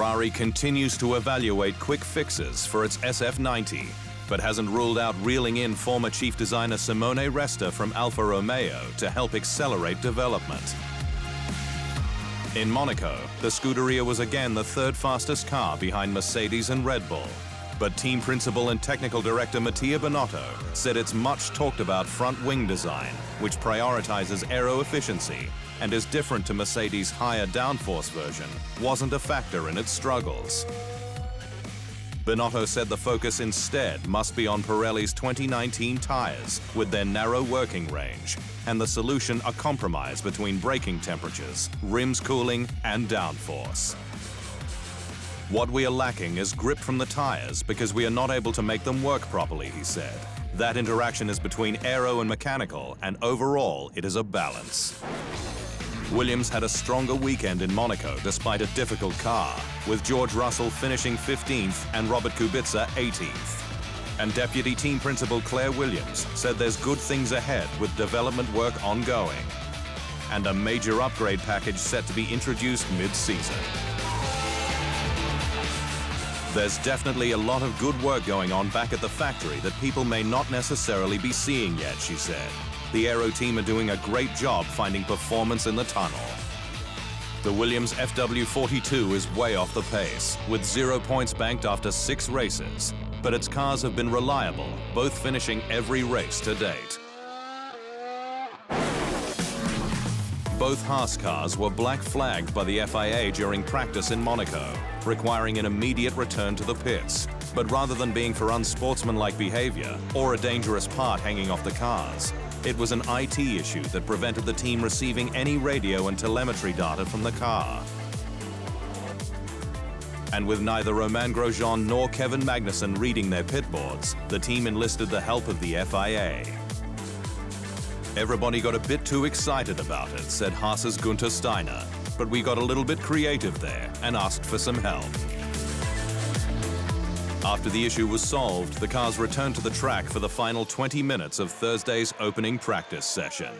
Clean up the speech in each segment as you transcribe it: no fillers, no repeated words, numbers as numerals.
Ferrari continues to evaluate quick fixes for its SF90, but hasn't ruled out reeling in former chief designer Simone Resta from Alfa Romeo to help accelerate development. In Monaco, the Scuderia was again the third fastest car behind Mercedes and Red Bull. But team principal and technical director Mattia Binotto said its much talked about front wing design, which prioritizes aero efficiency and is different to Mercedes' higher downforce version, wasn't a factor in its struggles. Binotto said the focus instead must be on Pirelli's 2019 tires with their narrow working range, and the solution a compromise between braking temperatures, rims cooling, and downforce. What we are lacking is grip from the tires because we are not able to make them work properly, he said. That interaction is between aero and mechanical, and overall it is a balance. Williams had a stronger weekend in Monaco despite a difficult car, with George Russell finishing 15th and Robert Kubica 18th. And Deputy Team Principal Claire Williams said there's good things ahead with development work ongoing, and a major upgrade package set to be introduced mid-season. There's definitely a lot of good work going on back at the factory that people may not necessarily be seeing yet, she said. The aero team are doing a great job finding performance in the tunnel. The Williams FW42 is way off the pace, with 0 points banked after 6 races. But its cars have been reliable, both finishing every race to date. Both Haas cars were black flagged by the FIA during practice in Monaco, requiring an immediate return to the pits. But rather than being for unsportsmanlike behavior or a dangerous part hanging off the cars, it was an IT issue that prevented the team receiving any radio and telemetry data from the car. And with neither Romain Grosjean nor Kevin Magnussen reading their pit boards, the team enlisted the help of the FIA. Everybody got a bit too excited about it, said Haas's Gunther Steiner, but we got a little bit creative there and asked for some help. After the issue was solved, the cars returned to the track for the final 20 minutes of Thursday's opening practice session.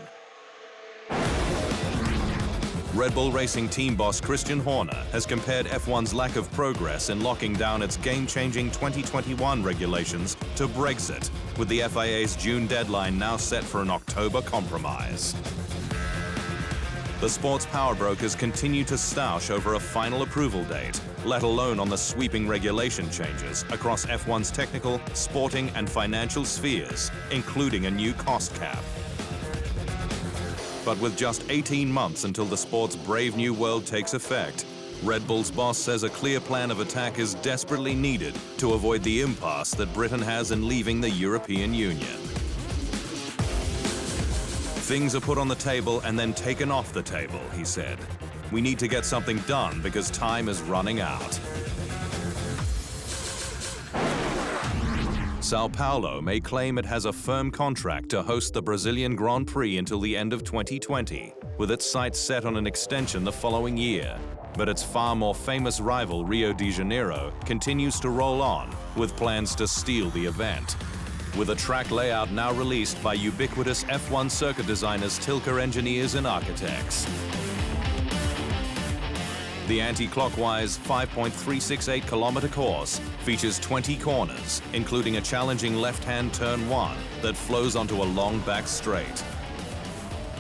Red Bull Racing team boss Christian Horner has compared F1's lack of progress in locking down its game-changing 2021 regulations to Brexit, with the FIA's June deadline now set for an October compromise. The sports power brokers continue to stoush over a final approval date, let alone on the sweeping regulation changes across F1's technical, sporting, and financial spheres, including a new cost cap. But with just 18 months until the sport's brave new world takes effect, Red Bull's boss says a clear plan of attack is desperately needed to avoid the impasse that Britain has in leaving the European Union. Things are put on the table and then taken off the table, he said. We need to get something done because time is running out. Sao Paulo may claim it has a firm contract to host the Brazilian Grand Prix until the end of 2020, with its sights set on an extension the following year. But its far more famous rival, Rio de Janeiro, continues to roll on, with plans to steal the event. With a track layout now released by ubiquitous F1 circuit designers Tilker Engineers and Architects. The anti-clockwise 5.368-kilometer course features 20 corners, including a challenging left-hand turn 1 that flows onto a long back straight.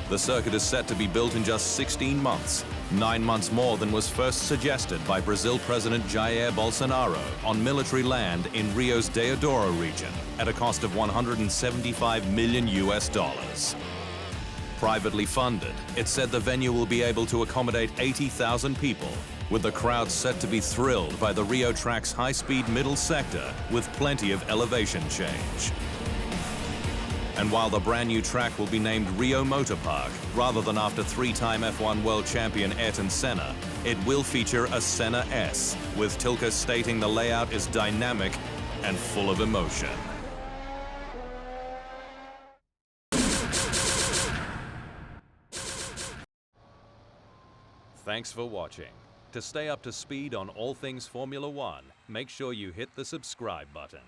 The circuit is set to be built in just 16 months, 9 months more than was first suggested by Brazil President Jair Bolsonaro on military land in Rio's Deodoro region at a cost of $175 million. Privately funded, it said the venue will be able to accommodate 80,000 people, with the crowd set to be thrilled by the Rio Track's high-speed middle sector with plenty of elevation change. And while the brand new track will be named Rio Motor Park, rather than after 3-time F1 world champion Ayrton Senna, it will feature a Senna S, with Tilker stating the layout is dynamic and full of emotion. Thanks for watching. To stay up to speed on all things Formula One, make sure you hit the subscribe button.